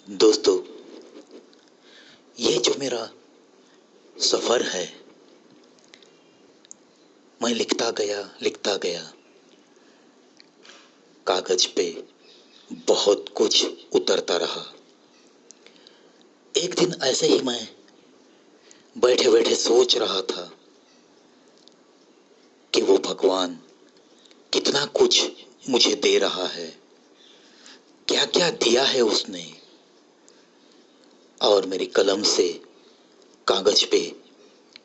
दोस्तों, ये जो मेरा सफर है, मैं लिखता गया कागज पे बहुत कुछ उतरता रहा। एक दिन ऐसे ही मैं बैठे बैठे सोच रहा था कि वो भगवान कितना कुछ मुझे दे रहा है, क्या क्या दिया है उसने, और मेरी कलम से कागज पे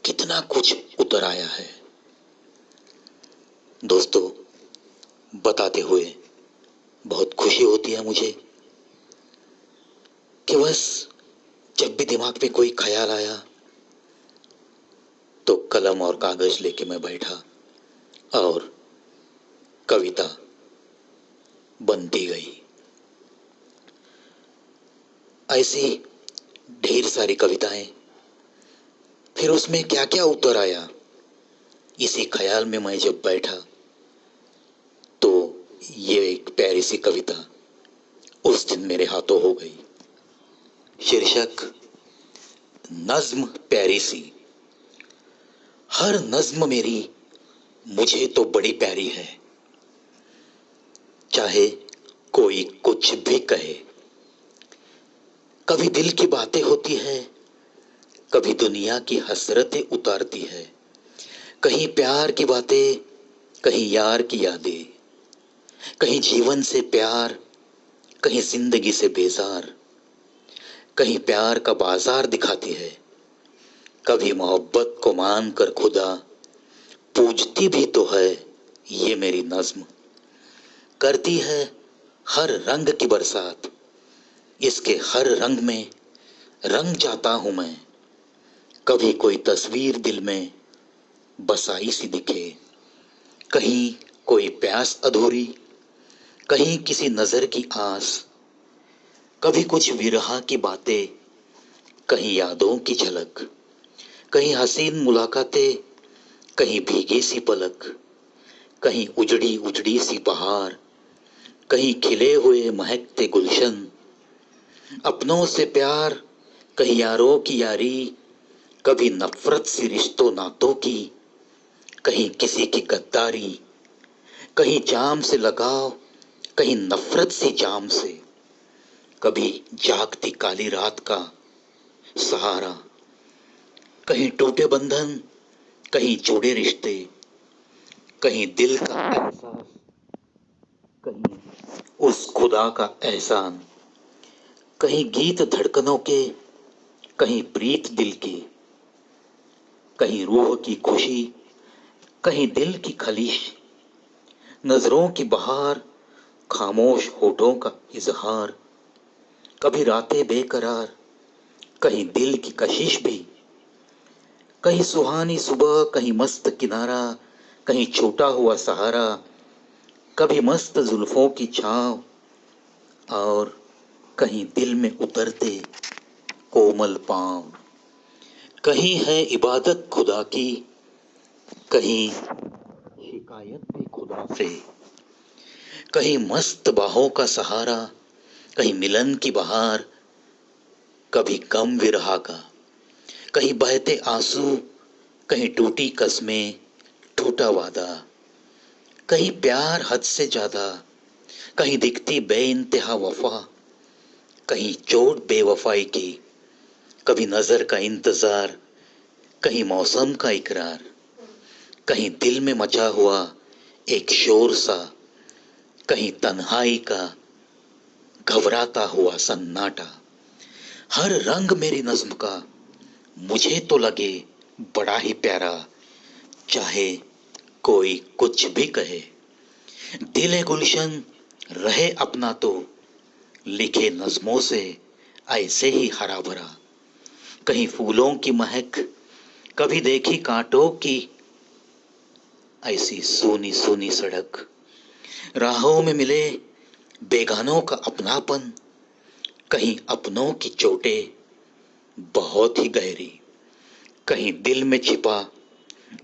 कितना कुछ उतर आया है। दोस्तों, बताते हुए बहुत खुशी होती है मुझे कि बस जब भी दिमाग में कोई ख्याल आया तो कलम और कागज लेके मैं बैठा और कविता बनती गई। ऐसी ढेर सारी कविताएं, फिर उसमें क्या क्या उतर आया, इसी ख्याल में मैं जब बैठा तो ये एक प्यारी सी कविता उस दिन मेरे हाथों हो गई। शीर्षक नज्म प्यारी सी। हर नज्म मेरी मुझे तो बड़ी प्यारी है, चाहे कोई कुछ भी कहे। कभी दिल की बातें होती है, कभी दुनिया की हसरतें उतारती है। कहीं प्यार की बातें, कहीं यार की यादें, कहीं जीवन से प्यार, कहीं जिंदगी से बेजार। कहीं प्यार का बाजार दिखाती है, कभी मोहब्बत को मान कर खुदा पूजती भी तो है। ये मेरी नज्म करती है हर रंग की बरसात, इसके हर रंग में रंग जाता हूं मैं। कभी कोई तस्वीर दिल में बसाई सी दिखे, कहीं कोई प्यास अधूरी, कहीं किसी नजर की आस। कभी कुछ विरह की बातें, कहीं यादों की झलक, कहीं हसीन मुलाकातें, कहीं भीगी सी पलक, कहीं उजड़ी उजड़ी सी बहार, कहीं खिले हुए महकते गुलशन। अपनों से प्यार, कहीं यारों की यारी, कभी नफरत सी रिश्तों नातों की, कहीं किसी की गद्दारी, कहीं जाम से लगाव, कहीं नफरत सी जाम से। कभी जागती काली रात का सहारा, कहीं टूटे बंधन, कहीं जुड़े रिश्ते, कहीं दिल का एहसास, कहीं उस खुदा का एहसान। कहीं गीत धड़कनों के, कहीं प्रीत दिल की, कहीं रूह की खुशी, कहीं दिल की खलीश। नजरों की बहार, खामोश होठों का इजहार। कभी रातें बेकरार, कहीं दिल की कशिश भी। कहीं सुहानी सुबह, कहीं मस्त किनारा, कहीं छूटा हुआ सहारा। कभी मस्त जुल्फों की छांव, और कहीं दिल में उतरते कोमल पांव। कहीं है इबादत खुदा की, कहीं शिकायत भी खुदा से। कहीं मस्त बाहों का सहारा, कहीं मिलन की बहार, कभी गम विरहा का, कहीं बहते आंसू, कहीं टूटी कस्में, टूटा वादा। कहीं प्यार हद से ज्यादा, कहीं दिखती बेइंतहा वफा, कहीं चोट बेवफाई की, कभी नजर का इंतजार, कहीं मौसम का इकरार। कहीं दिल में मचा हुआ एक शोर सा, कहीं तन्हाई का घबराता हुआ सन्नाटा। हर रंग मेरी नज्म का मुझे तो लगे बड़ा ही प्यारा, चाहे कोई कुछ भी कहे। दिल गुलशन रहे अपना तो लिखे नज्मों से ऐसे ही हरा भरा। कहीं फूलों की महक, कभी देखी कांटों की ऐसी सोनी सोनी सड़क। राहों में मिले बेगानों का अपनापन, कहीं अपनों की चोटें बहुत ही गहरी। कहीं दिल में छिपा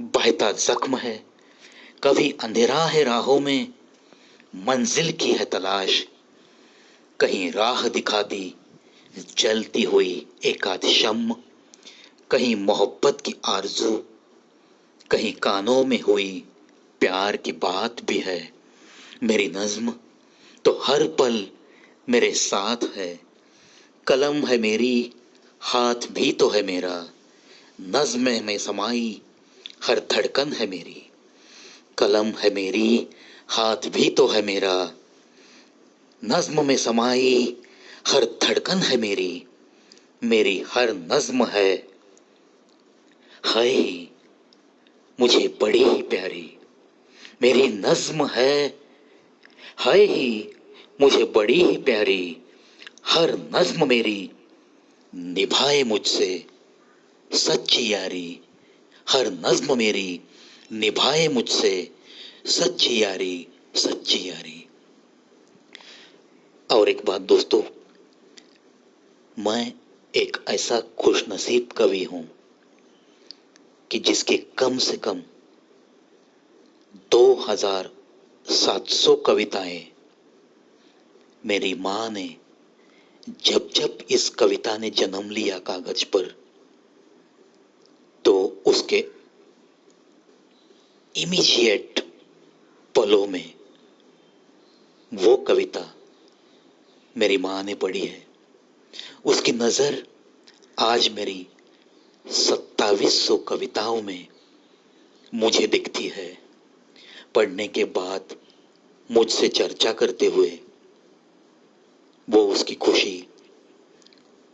बहता जख्म है, कभी अंधेरा है राहों में, मंजिल की है तलाश। कहीं राह दिखाती जलती हुई एक आध शम्म, कहीं मोहब्बत की आरज़ू, कहीं कानों में हुई प्यार की बात भी है। मेरी नज़्म तो हर पल मेरे साथ है। कलम है मेरी, हाथ भी तो है मेरा। नज़्म में समाई हर धड़कन है मेरी। कलम है मेरी, हाथ भी तो है मेरा। नज़्म में समाई हर धड़कन है मेरी। मेरी हर नज़्म है ही मुझे बड़ी ही प्यारी। मेरी नज़्म है ही मुझे बड़ी ही प्यारी। हर नज़्म मेरी निभाए मुझसे सच्ची यारी। हर नज़्म मेरी निभाए मुझसे सच्ची यारी, सच्ची यारी। और एक बात दोस्तों, मैं एक ऐसा खुशनसीब कवि हूं कि जिसके कम से कम 2700 कविताएं मेरी माँ ने, जब जब इस कविता ने जन्म लिया कागज पर, तो उसके इमीडिएट पलों में वो कविता मेरी माँ ने पढ़ी है। उसकी नजर आज मेरी 2700 कविताओं में मुझे दिखती है। पढ़ने के बाद मुझसे चर्चा करते हुए वो उसकी खुशी,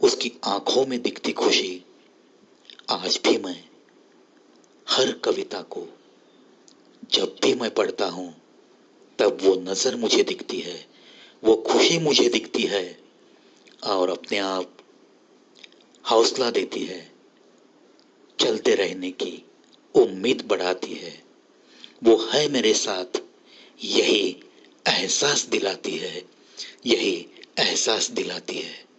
उसकी आंखों में दिखती खुशी आज भी मैं हर कविता को जब भी मैं पढ़ता हूं तब वो नजर मुझे दिखती है, वो खुशी मुझे दिखती है और अपने आप हौसला देती है, चलते रहने की उम्मीद बढ़ाती है। वो है मेरे साथ, यही एहसास दिलाती है, यही एहसास दिलाती है।